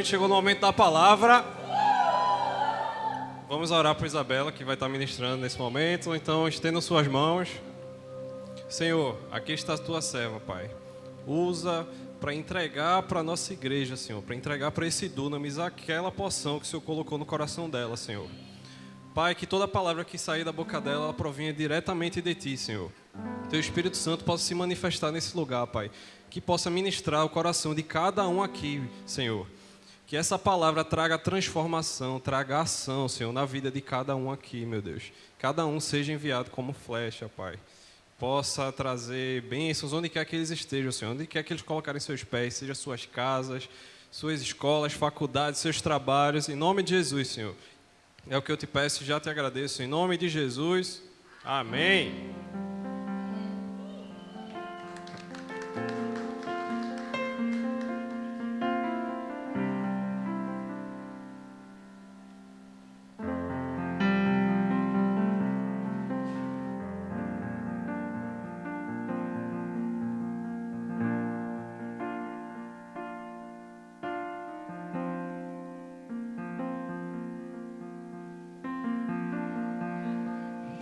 gente chegou no momento da palavra. Vamos orar por Isabela, que vai estar ministrando nesse momento. Então, estendam suas mãos. Senhor, aqui está a tua serva, Pai. Usa para entregar para a nossa igreja, Senhor. Para entregar para esse Dunamis aquela porção que o Senhor colocou no coração dela, Senhor. Pai, que toda palavra que sair da boca dela, ela provenha diretamente de Ti, Senhor. Teu Espírito Santo possa se manifestar nesse lugar, Pai. Que possa ministrar o coração de cada um aqui, Senhor. Que essa palavra traga transformação, traga ação, Senhor, na vida de cada um aqui, meu Deus. Cada um seja enviado como flecha, Pai. Possa trazer bênçãos onde quer que eles estejam, Senhor. Onde quer que eles colocarem seus pés, seja suas casas, suas escolas, faculdades, seus trabalhos. Em nome de Jesus, Senhor. É o que eu te peço e já te agradeço. Em nome de Jesus. Amém.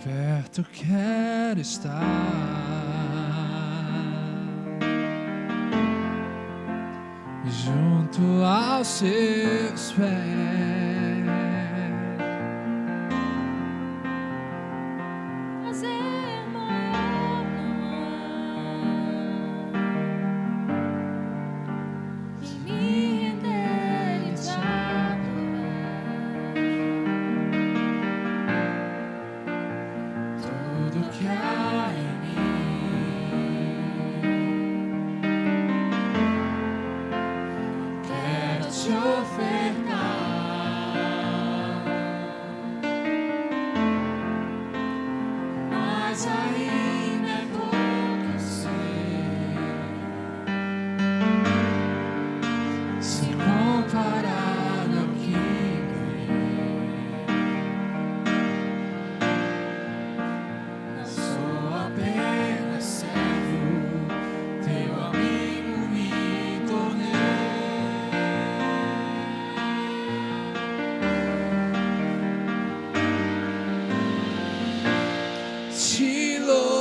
Perto quero estar, junto aos seus pés, fazer maior e me render e te adorar. tudo que há em mim. Quero te ofertar, mas ainda é pouco eu sei. Se comparado ao que sou apenas servo, teu amigo me tornei. Te louvarei,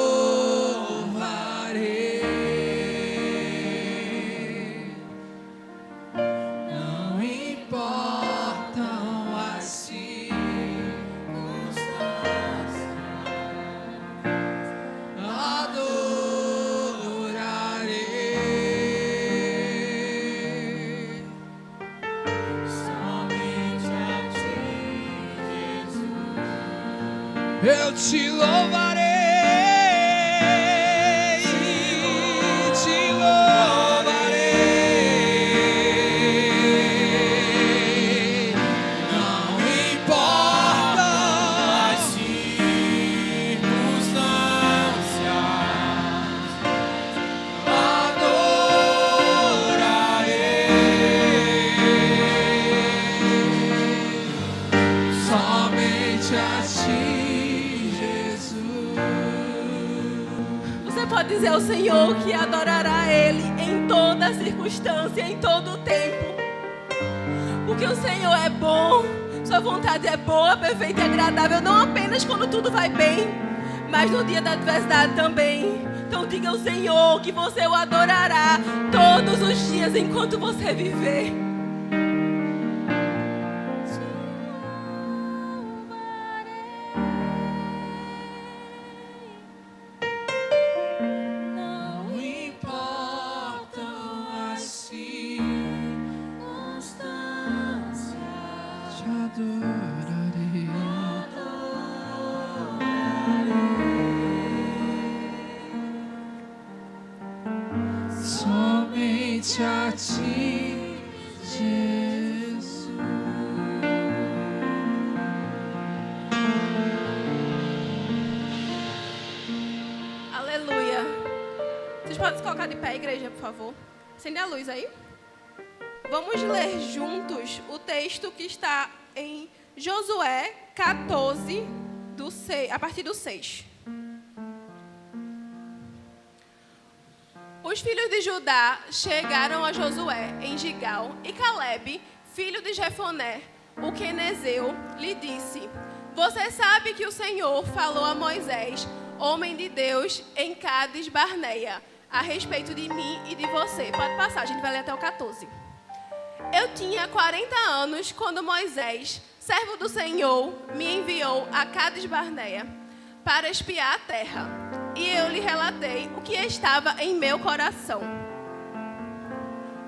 não importam as circunstâncias. Adorarei somente a ti, Jesus. Eu te louvarei, te louvarei. Não importa as circunstâncias. Adorarei somente a ti, Jesus. Você pode dizer ao Senhor que adorará Ele em toda circunstância, em todo o tempo. Porque o Senhor é bom, sua vontade é boa, perfeita e agradável, não apenas quando tudo vai bem, mas no dia da adversidade também. Então diga ao Senhor que você o adorará todos os dias enquanto você viver. Não importam as circunstâncias. te adorarei. Somente a ti, Jesus. Aleluia. Vocês podem se colocar de pé, igreja, por favor. Acende a luz aí. Vamos ler juntos o texto que está em Josué 14, a partir do 6. Os filhos de Judá chegaram a Josué em Gigal e Calebe, filho de Jefoné, o quenezeu, lhe disse: Você sabe que o Senhor falou a Moisés, homem de Deus, em Cádiz Barneia, a respeito de mim e de você. Pode passar, a gente vai ler até o 14. Eu tinha 40 anos quando Moisés, servo do Senhor, me enviou a Cádiz Barneia para espiar a terra. E eu lhe relatei o que estava em meu coração.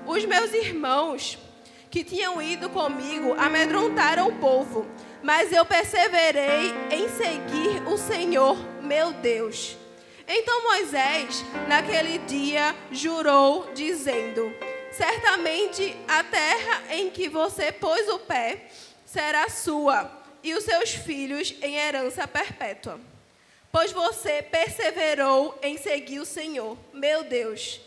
Os meus irmãos que tinham ido comigo amedrontaram o povo, mas eu perseverei em seguir o Senhor, meu Deus. Então Moisés, naquele dia, jurou, dizendo: Certamente a terra em que você pôs o pé será sua, e os seus filhos em herança perpétua. Pois você perseverou em seguir o Senhor, meu Deus.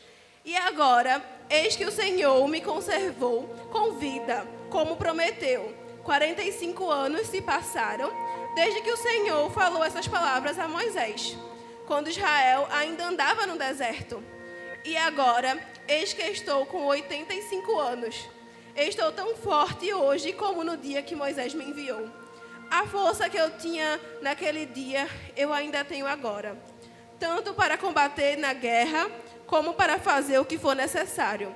E agora, eis que o Senhor me conservou com vida, como prometeu. 45 anos se passaram, desde que o Senhor falou essas palavras a Moisés, quando Israel ainda andava no deserto. E agora, eis que estou com 85 anos. Estou tão forte hoje como no dia que Moisés me enviou. A força que eu tinha naquele dia, eu ainda tenho agora, tanto para combater na guerra, como para fazer o que for necessário.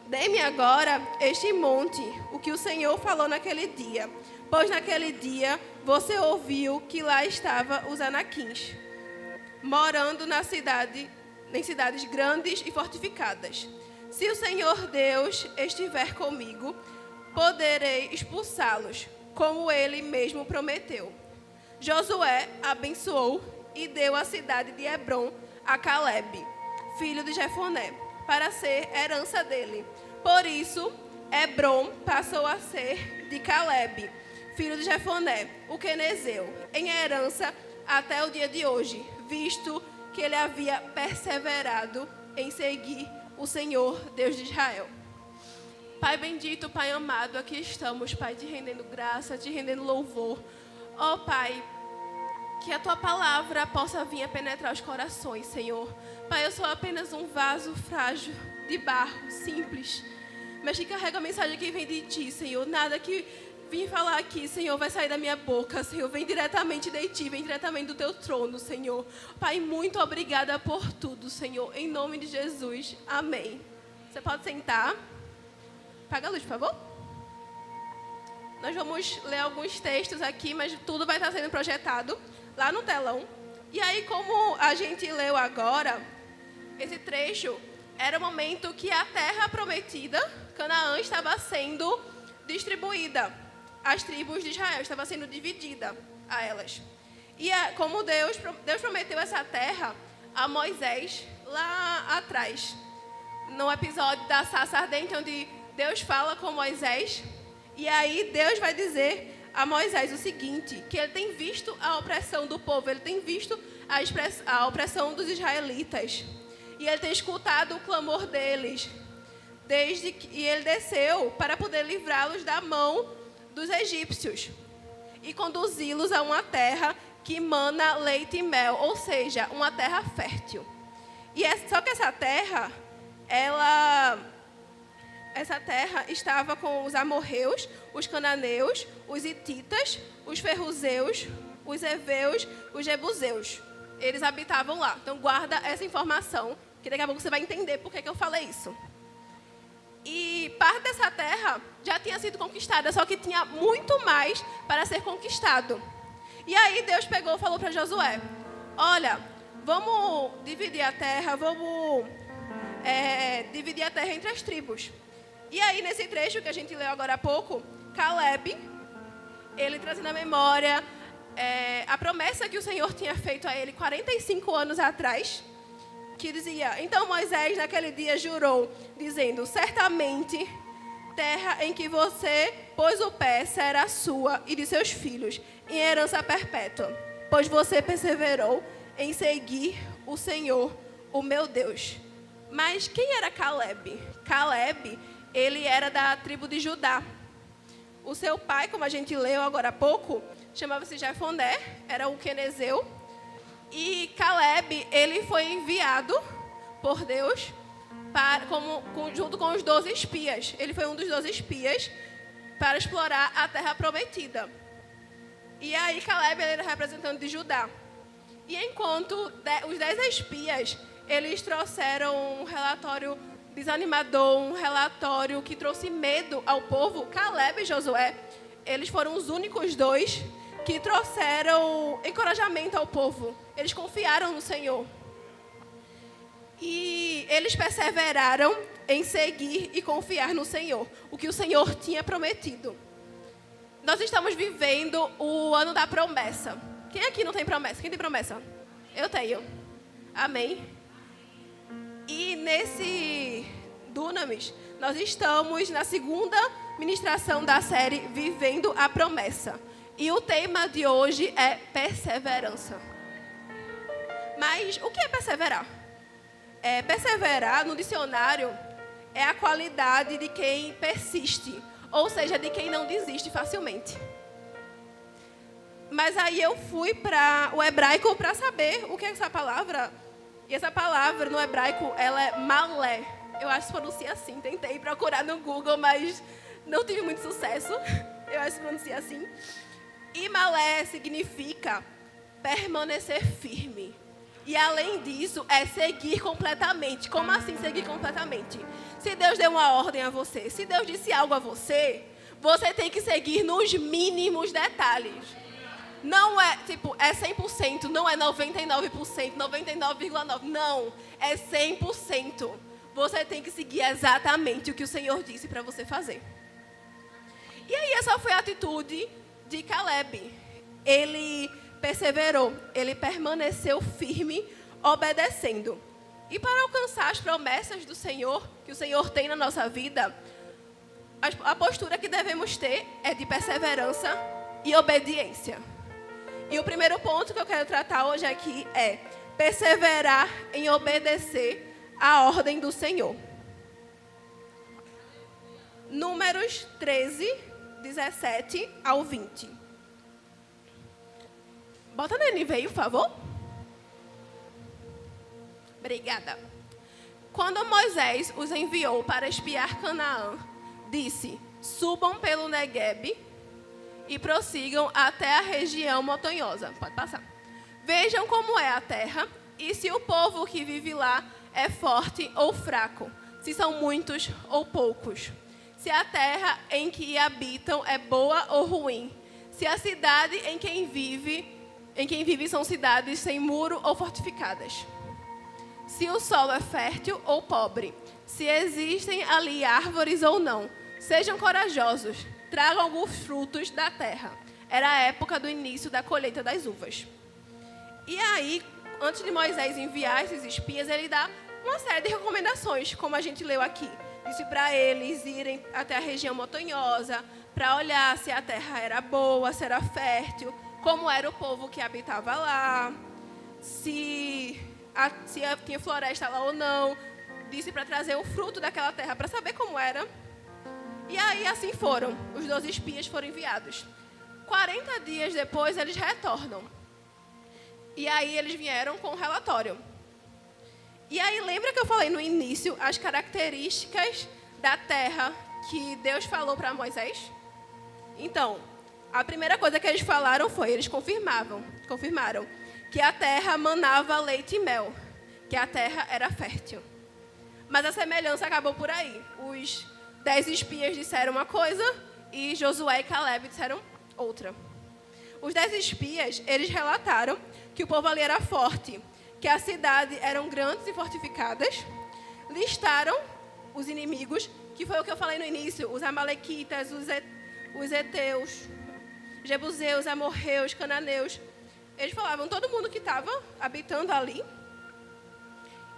Dê-me agora este monte, o que o Senhor falou naquele dia, pois naquele dia você ouviu que lá estavam os anaquins, morando em cidades grandes e fortificadas. Se o Senhor Deus estiver comigo, poderei expulsá-los, como ele mesmo prometeu. Josué abençoou e deu a cidade de Hebrom a Calebe, filho de Jefoné, para ser herança dele. Por isso, Hebrom passou a ser de Calebe, filho de Jefoné, o quenezeu, em herança até o dia de hoje, visto que ele havia perseverado em seguir o Senhor, Deus de Israel. Pai bendito, Pai amado, aqui estamos, Pai, te rendendo graça, te rendendo louvor. Ó Pai, que a Tua palavra possa vir a penetrar os corações, Senhor. Pai, eu sou apenas um vaso frágil de barro, simples, mas que carrega a mensagem que vem de Ti, Senhor. Nada que vim falar aqui, Senhor, vai sair da minha boca, Senhor. Vem diretamente de Ti, vem diretamente do Teu trono, Senhor. Pai, muito obrigada por tudo, Senhor. Em nome de Jesus, amém. Você pode sentar. Apaga a luz, por favor. Nós vamos ler alguns textos aqui, mas tudo vai estar sendo projetado lá no telão. E aí, como a gente leu agora, esse trecho era o momento que a terra prometida, Canaã, estava sendo distribuída. As tribos de Israel estavam sendo dividida a elas. E como Deus prometeu essa terra a Moisés lá atrás, no episódio da sarça ardente, onde Deus fala com Moisés, e aí Deus vai dizer a Moisés o seguinte, que ele tem visto a opressão do povo, ele tem visto a opressão dos israelitas, e ele tem escutado o clamor deles, e ele desceu para poder livrá-los da mão dos egípcios e conduzi-los a uma terra que mana leite e mel, ou seja, uma terra fértil. Só que essa terra estava com os amorreus, os cananeus, os hititas, os ferruzeus, os heveus, os jebuseus. Eles habitavam lá. Então guarda essa informação, que daqui a pouco você vai entender por que eu falei isso. E parte dessa terra já tinha sido conquistada, só que tinha muito mais para ser conquistado. E aí Deus pegou e falou para Josué: olha, vamos dividir a terra, dividir a terra entre as tribos. E aí, nesse trecho que a gente leu agora há pouco, Calebe, ele traz na memória a promessa que o Senhor tinha feito a ele 45 anos atrás, que dizia: então Moisés naquele dia jurou, dizendo: certamente terra em que você pôs o pé será sua e de seus filhos, em herança perpétua, pois você perseverou em seguir o Senhor, o meu Deus. Mas quem era Calebe? Calebe, ele era da tribo de Judá. O seu pai, como a gente leu agora há pouco, chamava-se Jefoné, era o quenezeu. E Calebe, ele foi enviado por Deus junto com os 12 espias. Ele foi um dos 12 espias para explorar a terra prometida. E aí Caleb era representante de Judá. E enquanto os 10 espias, eles trouxeram um relatório desanimador, um relatório que trouxe medo ao povo, Caleb e Josué, eles foram os únicos 2 que trouxeram encorajamento ao povo. Eles confiaram no Senhor. E eles perseveraram em seguir e confiar no Senhor, o que o Senhor tinha prometido. Nós estamos vivendo o ano da promessa. Quem aqui não tem promessa? Quem tem promessa? Eu tenho. Amém. E nesse Dunamis, nós estamos na segunda ministração da série Vivendo a Promessa. E o tema de hoje é perseverança. Mas o que é perseverar? Perseverar, no dicionário, é a qualidade de quem persiste, ou seja, de quem não desiste facilmente. Mas aí eu fui para o hebraico para saber o que é essa palavra. E essa palavra no hebraico, ela é malé. Eu acho que se pronuncia assim. Tentei procurar no Google, mas não tive muito sucesso. Eu acho que se pronuncia assim. E malé significa permanecer firme. E além disso, é seguir completamente. Como assim seguir completamente? Se Deus deu uma ordem a você, se Deus disse algo a você, você tem que seguir nos mínimos detalhes. Não é, é 100%, não é 99%, 99,9%. Não, é 100%. Você tem que seguir exatamente o que o Senhor disse para você fazer. E aí essa foi a atitude de Caleb. Ele perseverou, ele permaneceu firme, obedecendo. E para alcançar as promessas do Senhor, que o Senhor tem na nossa vida, a postura que devemos ter é de perseverança e obediência. E o primeiro ponto que eu quero tratar hoje aqui é perseverar em obedecer a ordem do Senhor. Números 13, 17 ao 20. Bota na NVI, por favor. Obrigada. Quando Moisés os enviou para espiar Canaã, disse: subam pelo Neguebe e prossigam até a região montanhosa. Pode passar. Vejam como é a terra e se o povo que vive lá é forte ou fraco, se são muitos ou poucos, se a terra em que habitam é boa ou ruim, se a cidade em quem vive são cidades sem muro ou fortificadas, se o solo é fértil ou pobre, se existem ali árvores ou não. Sejam corajosos, tragam alguns frutos da terra. Era a época do início da colheita das uvas. E aí, antes de Moisés enviar esses espias, ele dá uma série de recomendações, como a gente leu aqui. Disse para eles irem até a região montanhosa, para olhar se a terra era boa, se era fértil, como era o povo que habitava lá, se tinha floresta lá ou não. Disse para trazer o fruto daquela terra, para saber como era. E aí, assim foram. Os 12 espias foram enviados. 40 dias depois, eles retornam. E aí, eles vieram com um relatório. E aí, lembra que eu falei no início as características da terra que Deus falou para Moisés? Então, a primeira coisa que eles falaram foi, eles confirmaram que a terra manava leite e mel, que a terra era fértil. Mas a semelhança acabou por aí. Os 10 espias disseram uma coisa e Josué e Caleb disseram outra. Os 10 espias, eles relataram que o povo ali era forte, que a cidade eram grandes e fortificadas. Listaram os inimigos, que foi o que eu falei no início, os amalequitas, os heteus, jebuseus, amorreus, cananeus. Eles falavam todo mundo que estava habitando ali.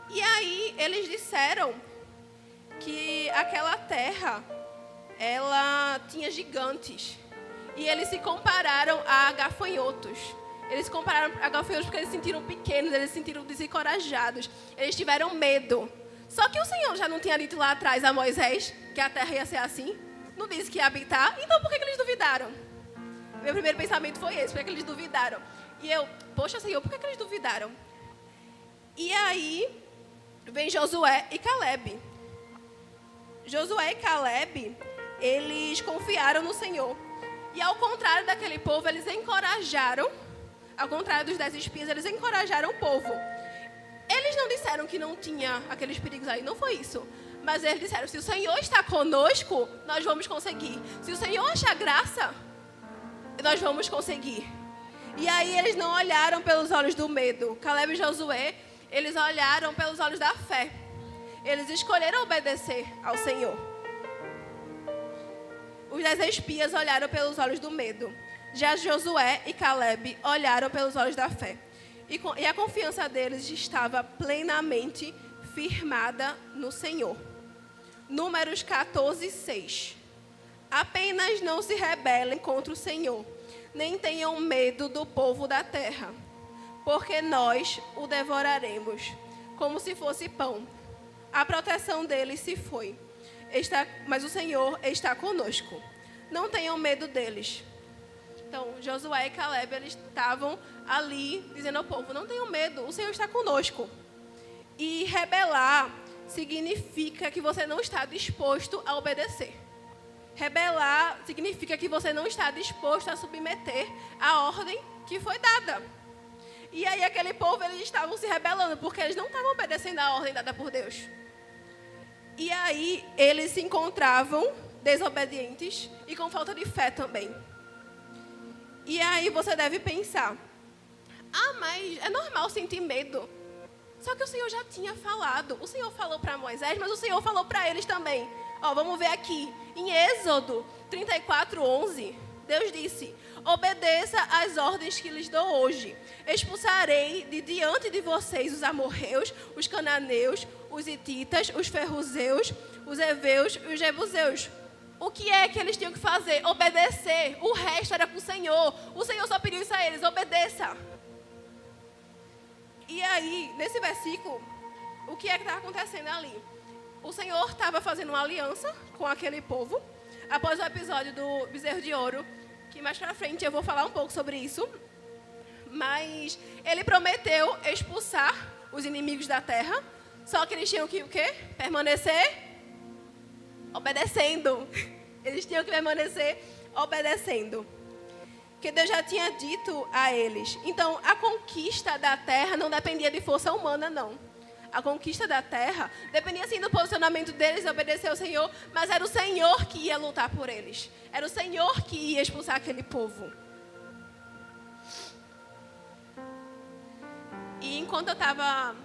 E aí eles disseram que aquela terra, ela tinha gigantes. E eles se compararam a gafanhotos. Eles se compararam a gafanhotos porque eles se sentiram pequenos, eles se sentiram desencorajados. Eles tiveram medo. Só que o Senhor já não tinha dito lá atrás a Moisés que a terra ia ser assim? Não disse que ia habitar? Então por que eles duvidaram? Meu primeiro pensamento foi esse, por que eles duvidaram? E eu, poxa Senhor, por que eles duvidaram? E aí vem Josué e Caleb. Josué e Caleb, eles confiaram no Senhor. E ao contrário daquele povo, eles encorajaram, ao contrário dos 10 espias, eles encorajaram o povo. Eles não disseram que não tinha aqueles perigos aí, não foi isso. Mas eles disseram, se o Senhor está conosco, nós vamos conseguir. Se o Senhor achar graça, nós vamos conseguir. E aí eles não olharam pelos olhos do medo. Caleb e Josué, eles olharam pelos olhos da fé. Eles escolheram obedecer ao Senhor. Os 10 espias olharam pelos olhos do medo. Já Josué e Caleb olharam pelos olhos da fé. E a confiança deles estava plenamente firmada no Senhor. Números 14, 6. Apenas não se rebelem contra o Senhor, nem tenham medo do povo da terra, porque nós o devoraremos, como se fosse pão. A proteção deles se foi, mas o Senhor está conosco. Não tenham medo deles. Então, Josué e Caleb, eles estavam ali dizendo ao povo, não tenham medo, o Senhor está conosco. E rebelar significa que você não está disposto a obedecer. Rebelar significa que você não está disposto a submeter a ordem que foi dada. E aí aquele povo, eles estavam se rebelando, porque eles não estavam obedecendo a ordem dada por Deus. E aí eles se encontravam desobedientes e com falta de fé também. E aí você deve pensar, mas é normal sentir medo. Só que o Senhor já tinha falado. O Senhor falou para Moisés, mas o Senhor falou para eles também. Vamos ver aqui. Em Êxodo 34, 11, Deus disse, obedeça às ordens que lhes dou hoje. Expulsarei de diante de vocês os amorreus, os cananeus, os hititas, os ferruzeus, os heveus e os jebuseus. O que é que eles tinham que fazer? Obedecer. O resto era com o Senhor. O Senhor só pediu isso a eles, obedeça. E aí, nesse versículo, o que é que estava acontecendo ali? O Senhor estava fazendo uma aliança com aquele povo, após o episódio do bezerro de ouro, que mais pra frente eu vou falar um pouco sobre isso. Mas ele prometeu expulsar os inimigos da terra, só que eles tinham que o quê? Permanecer obedecendo. Eles tinham que permanecer obedecendo. Que Deus já tinha dito a eles. Então, a conquista da terra não dependia de força humana, não. A conquista da terra dependia, sim, do posicionamento deles, obedecer ao Senhor, mas era o Senhor que ia lutar por eles. Era o Senhor que ia expulsar aquele povo. E enquanto eu estava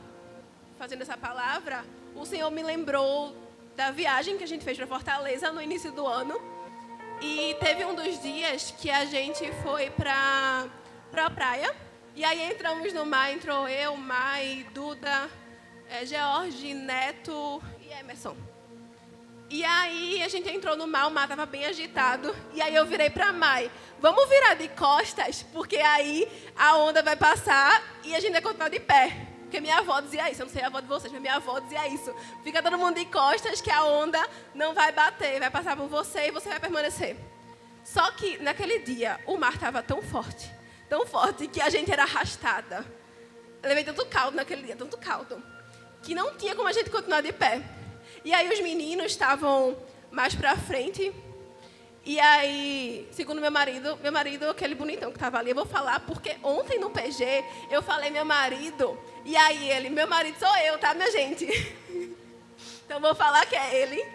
fazendo essa palavra, o Senhor me lembrou da viagem que a gente fez para Fortaleza no início do ano. E teve um dos dias que a gente foi para a praia. E aí entramos no mar, entrou eu, Mai, Duda, George, Neto e Emerson. E aí a gente entrou no mar, o mar estava bem agitado. E aí eu virei para Mai, vamos virar de costas, porque aí a onda vai passar e a gente vai continuar de pé. Porque minha avó dizia isso, eu não sei a avó de vocês, mas minha avó dizia isso. Fica todo mundo de costas que a onda não vai bater, vai passar por você e você vai permanecer. Só que naquele dia o mar estava tão forte que a gente era arrastada. Eu levei tanto caldo naquele dia, tanto caldo, que não tinha como a gente continuar de pé. E aí os meninos estavam mais pra frente. E aí, segundo meu marido, aquele bonitão que estava ali, eu vou falar porque ontem no PG eu falei meu marido. E aí ele, meu marido sou eu, tá, minha gente? Então vou falar que é ele.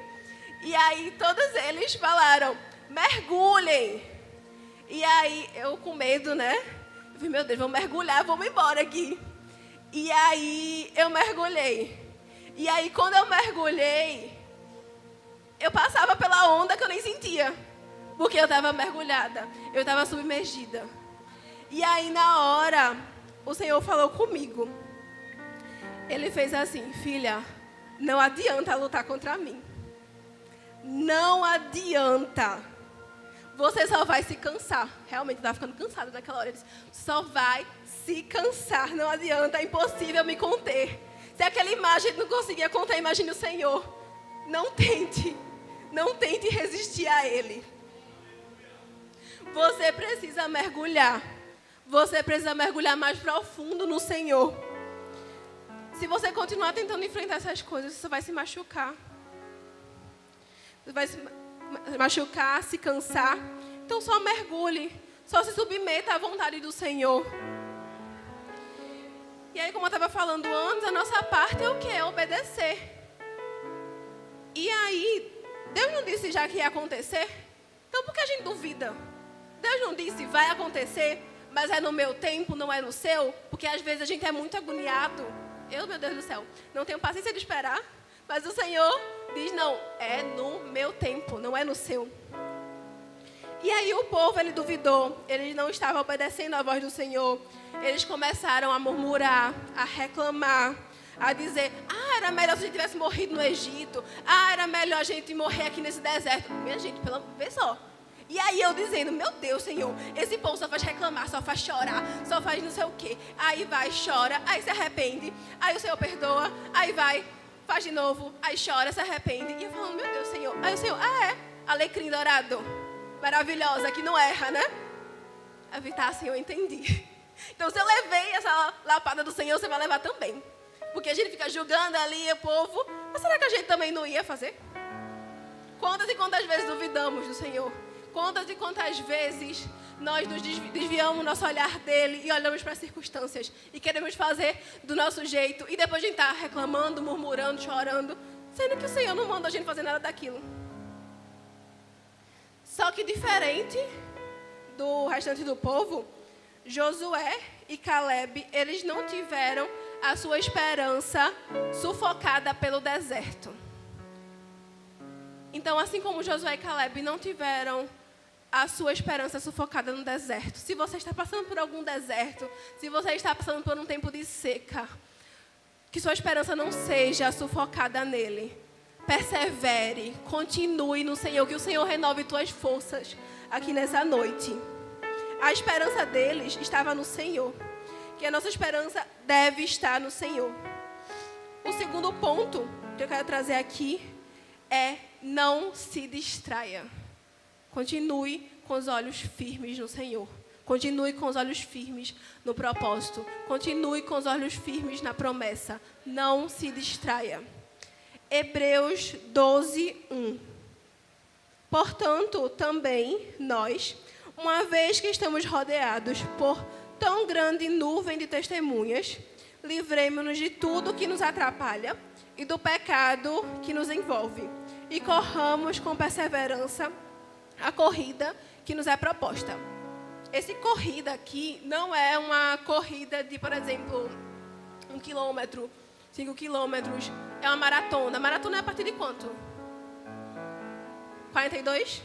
E aí todos eles falaram, mergulhem. E aí eu com medo, né? Eu falei, meu Deus, vamos mergulhar, vamos embora aqui. E aí eu mergulhei. E aí quando eu mergulhei, eu passava pela onda que eu nem sentia. Porque eu estava mergulhada, eu estava submergida. E aí na hora, o Senhor falou comigo. Ele fez assim, filha, não adianta lutar contra mim. Não adianta. Você só vai se cansar. Realmente, eu estava ficando cansada naquela hora. Ele disse, só vai se cansar, não adianta, é impossível me conter. Se aquela imagem não conseguia conter, imagine o Senhor. Não tente resistir a Ele. Você precisa mergulhar. Você precisa mergulhar mais profundo no Senhor. Se você continuar tentando enfrentar essas coisas, você vai se machucar. vai se machucar, se cansar. Então só mergulhe, só se submeta à vontade do Senhor. E aí, como eu estava falando antes, a nossa parte é o quê? É obedecer. E aí, Deus não disse já que ia acontecer? Então por que a gente duvida? Deus não disse vai acontecer, mas é no meu tempo, não é no seu? Porque às vezes a gente é muito agoniado. Meu Deus do céu, não tenho paciência de esperar. Mas o Senhor diz, não, é no meu tempo, não é no seu. E aí o povo, ele duvidou. Eles não estavam obedecendo à voz do Senhor. Eles começaram a murmurar, a reclamar, a dizer, era melhor se a gente tivesse morrido no Egito. Era melhor a gente morrer aqui nesse deserto. Minha gente, vê só. E aí eu dizendo, meu Deus, Senhor, esse povo só faz reclamar, só faz chorar, só faz não sei o quê. Aí vai, chora, aí se arrepende. Aí o Senhor perdoa, aí vai, faz de novo, aí chora, se arrepende. E eu falando, meu Deus, Senhor. Aí o Senhor, alecrim dourado, maravilhosa, que não erra, né? Eu vi, tá, Senhor, eu entendi. Então se eu levei essa lapada do Senhor, você vai levar também. Porque a gente fica julgando ali o povo, mas será que a gente também não ia fazer? Quantas e quantas vezes duvidamos do Senhor? Quantas e quantas vezes nós nos desviamos o nosso olhar dele e olhamos para as circunstâncias e queremos fazer do nosso jeito e depois a gente está reclamando, murmurando, chorando, sendo que o Senhor não manda a gente fazer nada daquilo. Só que diferente do restante do povo, Josué e Caleb, eles não tiveram a sua esperança sufocada pelo deserto. Então, assim como Josué e Caleb não tiveram a sua esperança sufocada no deserto. Se você está passando por algum deserto, se você está passando por um tempo de seca, que sua esperança não seja sufocada nele. Persevere, continue no Senhor, que o Senhor renove tuas forças aqui nessa noite. A esperança deles estava no Senhor, que a nossa esperança deve estar no Senhor. O segundo ponto que eu quero trazer aqui é não se distraia. Continue com os olhos firmes no Senhor. Continue com os olhos firmes no propósito. Continue com os olhos firmes na promessa. Não se distraia. Hebreus 12:1. Portanto, também nós, uma vez que estamos rodeados por tão grande nuvem de testemunhas, livremo-nos de tudo que nos atrapalha e do pecado que nos envolve. E corramos com perseverança a corrida que nos é proposta. Esse corrida aqui não é uma corrida de, por exemplo, 1 quilômetro, 5 quilômetros. É uma maratona. Maratona é a partir de quanto? 42?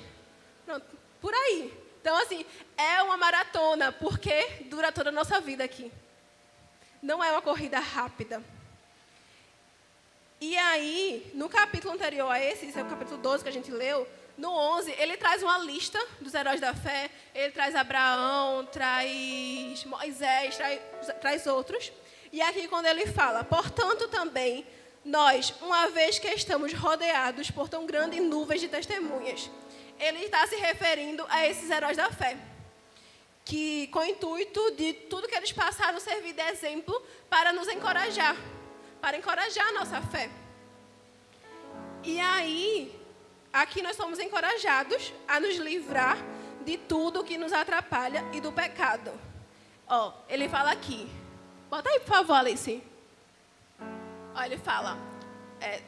Pronto, por aí. Então, assim, é uma maratona, porque dura toda a nossa vida aqui. Não é uma corrida rápida. E aí, no capítulo anterior a esse é o capítulo 12 que a gente leu, no 11, ele traz uma lista dos heróis da fé, ele traz Abraão, traz Moisés, traz outros. E aqui quando ele fala, portanto também, nós, uma vez que estamos rodeados por tão grandes nuvens de testemunhas, ele está se referindo a esses heróis da fé, que com o intuito de tudo que eles passaram servir de exemplo para nos encorajar, para encorajar a nossa fé. E aí, aqui nós somos encorajados a nos livrar de tudo que nos atrapalha e do pecado. Ele fala aqui. Bota aí, por favor, Alice. Ele fala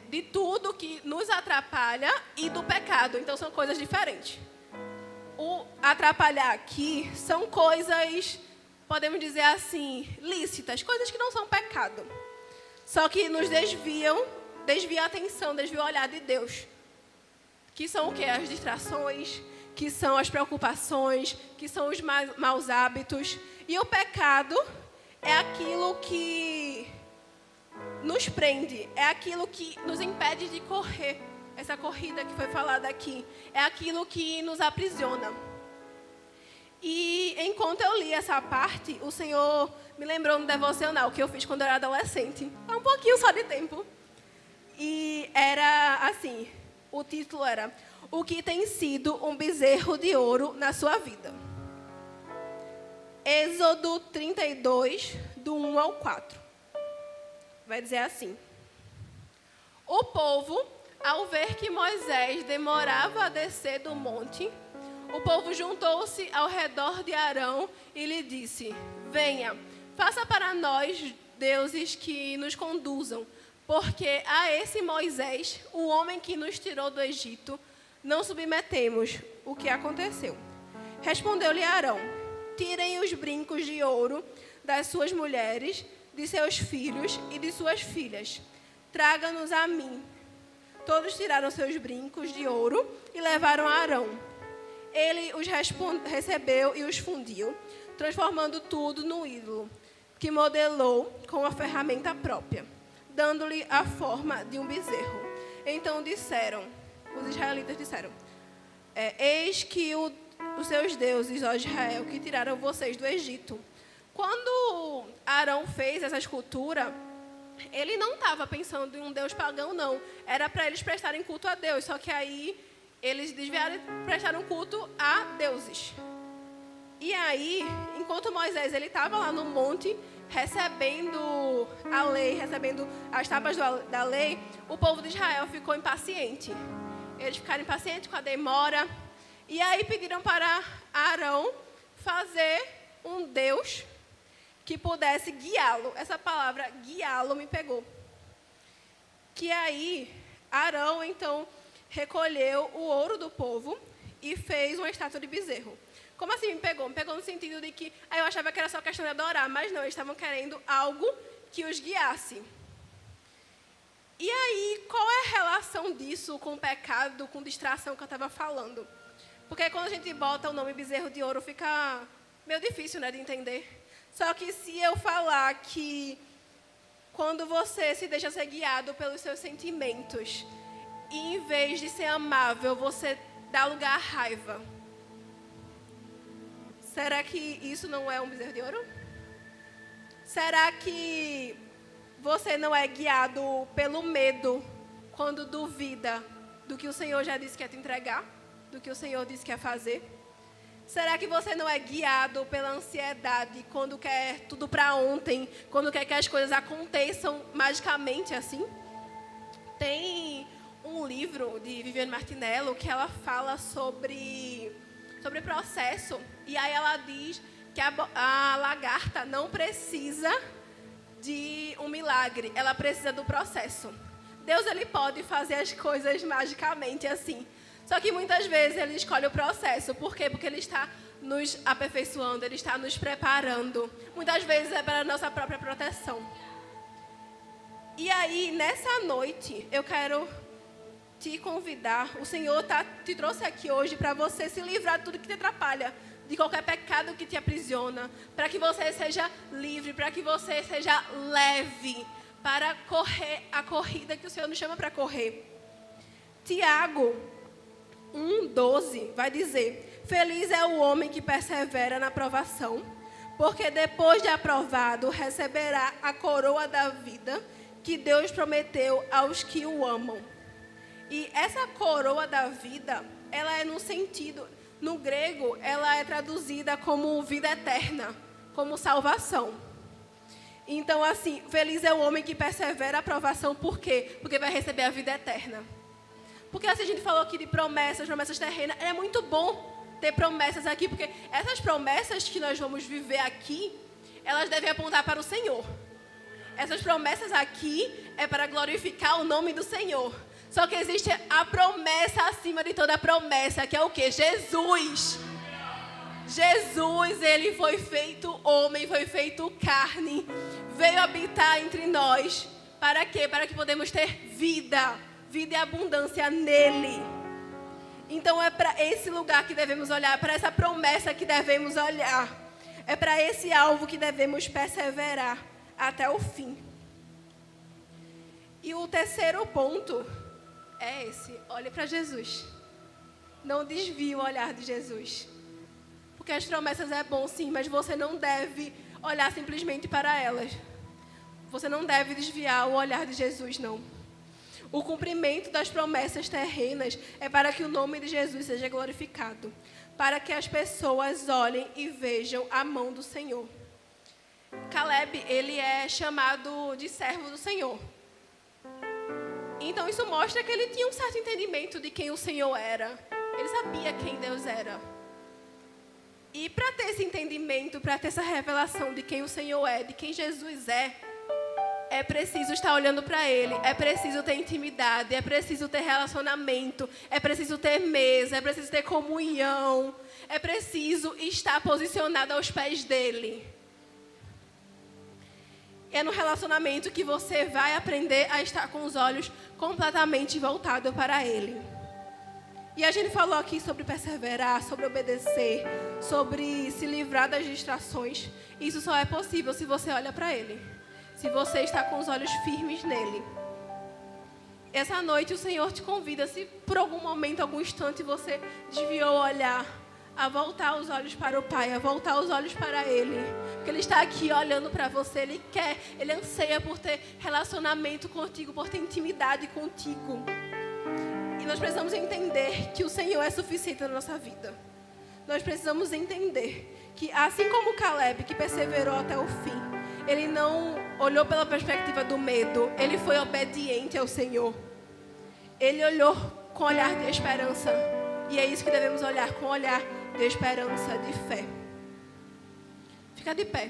de tudo que nos atrapalha e do pecado. Então, são coisas diferentes. O atrapalhar aqui são coisas, podemos dizer assim, lícitas. Coisas que não são pecado. Só que nos desviam a atenção, desviam o olhar de Deus. Que são o quê? As distrações, que são as preocupações, que são os maus hábitos. E o pecado é aquilo que nos prende, é aquilo que nos impede de correr. Essa corrida que foi falada aqui, é aquilo que nos aprisiona. E enquanto eu li essa parte, o Senhor me lembrou no devocional que eu fiz quando eu era adolescente. Há um pouquinho só de tempo. E era assim, o título era O que tem sido um bezerro de ouro na sua vida? Êxodo 32, do 1 ao 4. Vai dizer assim. O povo Ao ver que Moisés demorava a descer do monte, o povo juntou-se ao redor de Arão e lhe disse: venha, faça para nós deuses que nos conduzam, porque a esse Moisés, o homem que nos tirou do Egito, não submetemos. O que aconteceu? Respondeu-lhe Arão: tirem os brincos de ouro das suas mulheres, de seus filhos e de suas filhas. Traga-nos a mim. Todos tiraram seus brincos de ouro e levaram a Arão. Ele os recebeu e os fundiu, transformando tudo no ídolo, que modelou com a ferramenta própria, dando-lhe a forma de um bezerro. Então os israelitas disseram: eis que os seus deuses, ó Israel, que tiraram vocês do Egito. Quando Arão fez essa escultura, ele não estava pensando em um deus pagão, não. Era para eles prestarem culto a Deus, só que aí eles desviaram e prestaram culto a deuses. E aí, enquanto Moisés estava lá no monte, recebendo a lei, recebendo as tábuas da lei, o povo de Israel ficou impaciente. Eles ficaram impacientes com a demora. E aí pediram para Arão fazer um Deus que pudesse guiá-lo. Essa palavra guiá-lo me pegou. Que aí Arão, então, recolheu o ouro do povo e fez uma estátua de bezerro. Como assim me pegou? Me pegou no sentido de que eu achava que era só questão de adorar, mas não, eles estavam querendo algo que os guiasse. E aí, qual é a relação disso com o pecado, com distração que eu estava falando? Porque quando a gente bota o nome bezerro de ouro, fica meio difícil, né, de entender. Só que se eu falar que quando você se deixa ser guiado pelos seus sentimentos, e em vez de ser amável, você dá lugar à raiva, será que isso não é um bezerro de ouro? Será que você não é guiado pelo medo quando duvida do que o Senhor já disse que ia te entregar? Do que o Senhor disse que ia fazer? Será que você não é guiado pela ansiedade quando quer tudo para ontem, quando quer que as coisas aconteçam magicamente assim? Tem um livro de Viviane Martinello que ela fala sobre processo. E aí ela diz que a lagarta não precisa de um milagre, ela precisa do processo. Deus, ele pode fazer as coisas magicamente assim. Só que muitas vezes ele escolhe o processo. Por quê? Porque ele está nos aperfeiçoando, ele está nos preparando. Muitas vezes é para a nossa própria proteção. E aí, nessa noite, eu quero te convidar. O Senhor te trouxe aqui hoje para você se livrar de tudo que te atrapalha, de qualquer pecado que te aprisiona, para que você seja livre, para que você seja leve, para correr a corrida que o Senhor nos chama para correr. Tiago 1,12 vai dizer: feliz é o homem que persevera na provação, porque depois de aprovado receberá a coroa da vida que Deus prometeu aos que o amam. E essa coroa da vida, ela é no grego, ela é traduzida como vida eterna, como salvação. Então, assim, feliz é o homem que persevera a provação, por quê? Porque vai receber a vida eterna. Porque assim, a gente falou aqui de promessas terrenas, é muito bom ter promessas aqui, porque essas promessas que nós vamos viver aqui, elas devem apontar para o Senhor. Essas promessas aqui é para glorificar o nome do Senhor. Só que existe a promessa acima de toda promessa, que é o quê? Jesus. Jesus, ele foi feito homem, foi feito carne, veio habitar entre nós. Para quê? Para que podemos ter vida e abundância nele. Então é para esse lugar que devemos olhar, para essa promessa que devemos olhar. É para esse alvo que devemos perseverar até o fim. E o terceiro ponto é esse: olhe para Jesus. Não desvie o olhar de Jesus. Porque as promessas é bom sim, mas você não deve olhar simplesmente para elas. Você não deve desviar o olhar de Jesus, não. O cumprimento das promessas terrenas é para que o nome de Jesus seja glorificado, para que as pessoas olhem e vejam a mão do Senhor. Caleb, ele é chamado de servo do Senhor. Então isso mostra que ele tinha um certo entendimento de quem o Senhor era. Ele sabia quem Deus era. E para ter esse entendimento, para ter essa revelação de quem o Senhor é, de quem Jesus é preciso estar olhando para Ele, é preciso ter intimidade, é preciso ter relacionamento, é preciso ter mesa, é preciso ter comunhão, é preciso estar posicionado aos pés dEle. É no relacionamento que você vai aprender a estar com os olhos completamente voltados para Ele. E a gente falou aqui sobre perseverar, sobre obedecer, sobre se livrar das distrações. Isso só é possível se você olha para Ele, se você está com os olhos firmes nele. Essa noite o Senhor te convida, se por algum momento, algum instante você desviou o olhar, a voltar os olhos para o Pai, a voltar os olhos para Ele. Porque Ele está aqui olhando para você, Ele quer, Ele anseia por ter relacionamento contigo, por ter intimidade contigo. E nós precisamos entender que o Senhor é suficiente na nossa vida. Nós precisamos entender que, assim como Caleb, que perseverou até o fim, ele não olhou pela perspectiva do medo, ele foi obediente ao Senhor. Ele olhou com olhar de esperança. E é isso que devemos olhar, com olhar de esperança, de fé. Fica de pé.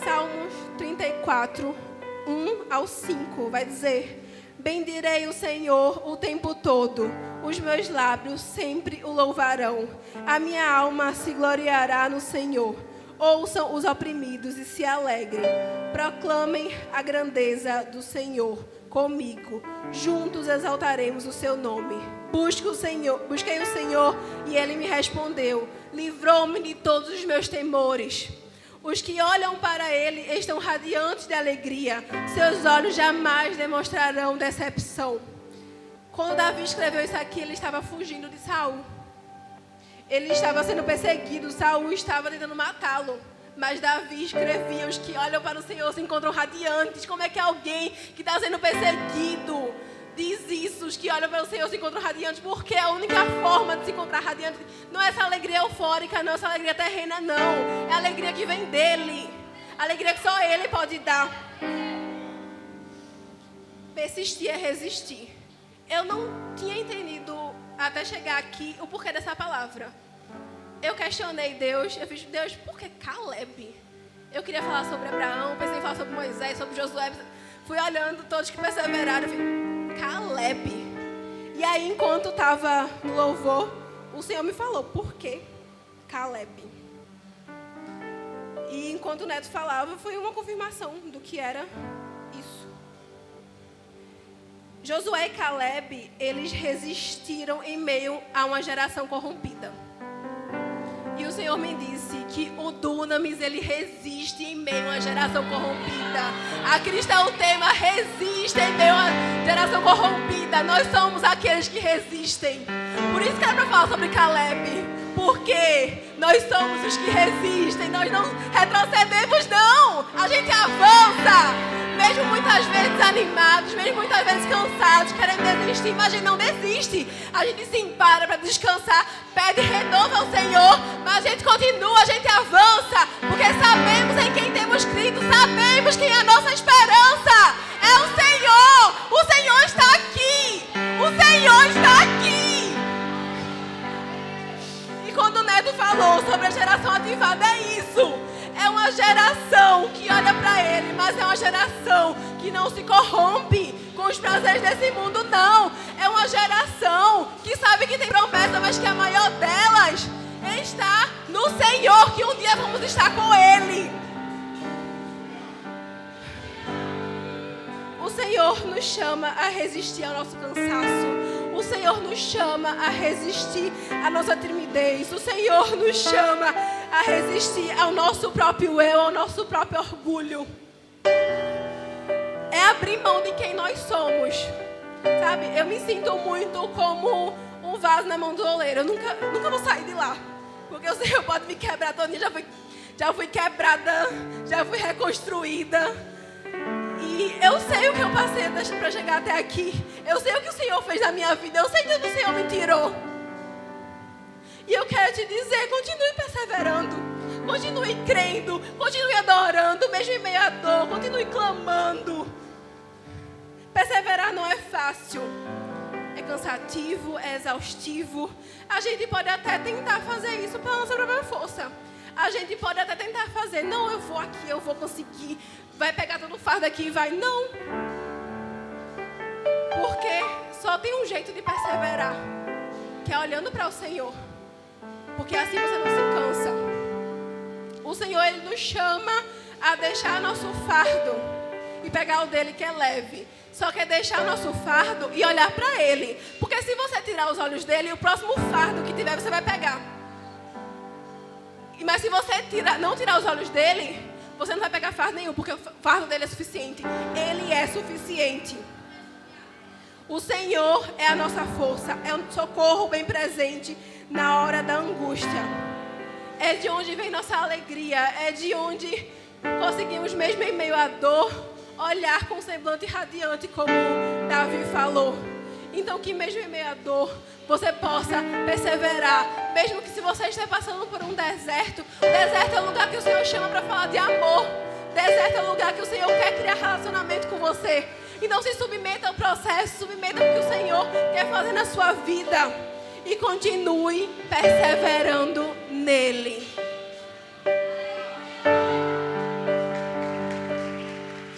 Salmos 34, 1 ao 5, vai dizer: bendirei o Senhor o tempo todo, os meus lábios sempre o louvarão. A minha alma se gloriará no Senhor. Ouçam os oprimidos e se alegrem. Proclamem a grandeza do Senhor comigo. Juntos exaltaremos o seu nome. Busquei o Senhor e Ele me respondeu. Livrou-me de todos os meus temores. Os que olham para Ele estão radiantes de alegria. Seus olhos jamais demonstrarão decepção. Quando Davi escreveu isso aqui, ele estava fugindo de Saul. Ele estava sendo perseguido, Saul estava tentando matá-lo. Mas Davi escrevia: os que olham para o Senhor se encontram radiantes. Como é que alguém que está sendo perseguido diz isso? Os que olham para o Senhor se encontram radiantes. Porque a única forma de se encontrar radiante não é essa alegria eufórica, não, essa alegria terrena, não. É a alegria que vem dEle. A alegria que só Ele pode dar. Persistir é resistir. Eu não tinha entendido até chegar aqui o porquê dessa palavra. Eu questionei Deus, eu fiz: Deus, por que Caleb? Eu queria falar sobre Abraão, pensei em falar sobre Moisés, sobre Josué. Fui olhando todos que perseveraram, eu fiz: Caleb. E aí, enquanto estava no louvor, o Senhor me falou: por que Caleb? E enquanto o Neto falava, foi uma confirmação do que era isso. Josué e Caleb, eles resistiram em meio a uma geração corrompida. E o Senhor me disse que o Dunamis, ele resiste em meio a uma geração corrompida. A Cristo é o tema: resiste em meio a uma geração corrompida. Nós somos aqueles que resistem. Por isso que era para falar sobre Caleb. Porque nós somos os que resistem. Nós não retrocedemos, não. A gente avança. Mesmo muitas vezes desanimados, mesmo muitas vezes cansados, querendo desistir, mas a gente não desiste. A gente sim para descansar, pede renovo ao Senhor, mas a gente continua, a gente avança, porque sabemos em quem temos crido, sabemos quem é a nossa esperança. É o Senhor. O Senhor está aqui. O Senhor está aqui. E quando o Neto falou sobre a geração ativada, é isso. É uma geração que olha para Ele, mas é uma geração que não se corrompe com os prazeres desse mundo, não. É uma geração que sabe que tem promessa, mas que a maior delas está no Senhor, que um dia vamos estar com Ele. O Senhor nos chama a resistir ao nosso cansaço. O Senhor nos chama a resistir à nossa timidez. O Senhor nos chama a resistir ao nosso próprio eu, ao nosso próprio orgulho. É abrir mão de quem nós somos. Sabe, eu me sinto muito como um vaso na mão do oleiro. Eu nunca vou sair de lá. Porque o Senhor pode me quebrar todinha. Já fui quebrada, já fui reconstruída. E eu sei o que eu passei para chegar até aqui. Eu sei o que o Senhor fez na minha vida. Eu sei de onde o Senhor me tirou. E eu quero te dizer, continue perseverando. Continue crendo. Continue adorando, mesmo em meio à dor. Continue clamando. Perseverar não é fácil. É cansativo, é exaustivo. A gente pode até tentar fazer isso pela nossa própria força. A gente pode até tentar fazer. Não, eu vou aqui, eu vou conseguir. Vai pegar todo o fardo aqui e vai. Não. Porque só tem um jeito de perseverar. Que é olhando para o Senhor. Porque assim você não se cansa. O Senhor, Ele nos chama a deixar nosso fardo e pegar o dele que é leve. Só que é deixar nosso fardo e olhar para Ele. Porque se você tirar os olhos dele, o próximo fardo que tiver você vai pegar. Mas se você não tirar os olhos dele, você não vai pegar fardo nenhum, porque o fardo dele é suficiente. Ele é suficiente. O Senhor é a nossa força, é um socorro bem presente na hora da angústia. É de onde vem nossa alegria, é de onde conseguimos, mesmo em meio à dor, olhar com um semblante radiante, como Davi falou. Então, que mesmo em meio à dor, você possa perseverar. Mesmo que se você esteja passando por um deserto, o deserto é o lugar que o Senhor chama para falar de amor. O deserto é o lugar que o Senhor quer criar relacionamento com você. Então, se submeta ao processo, submeta ao que o Senhor quer fazer na sua vida. E continue perseverando nele.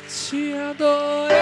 Te adoro.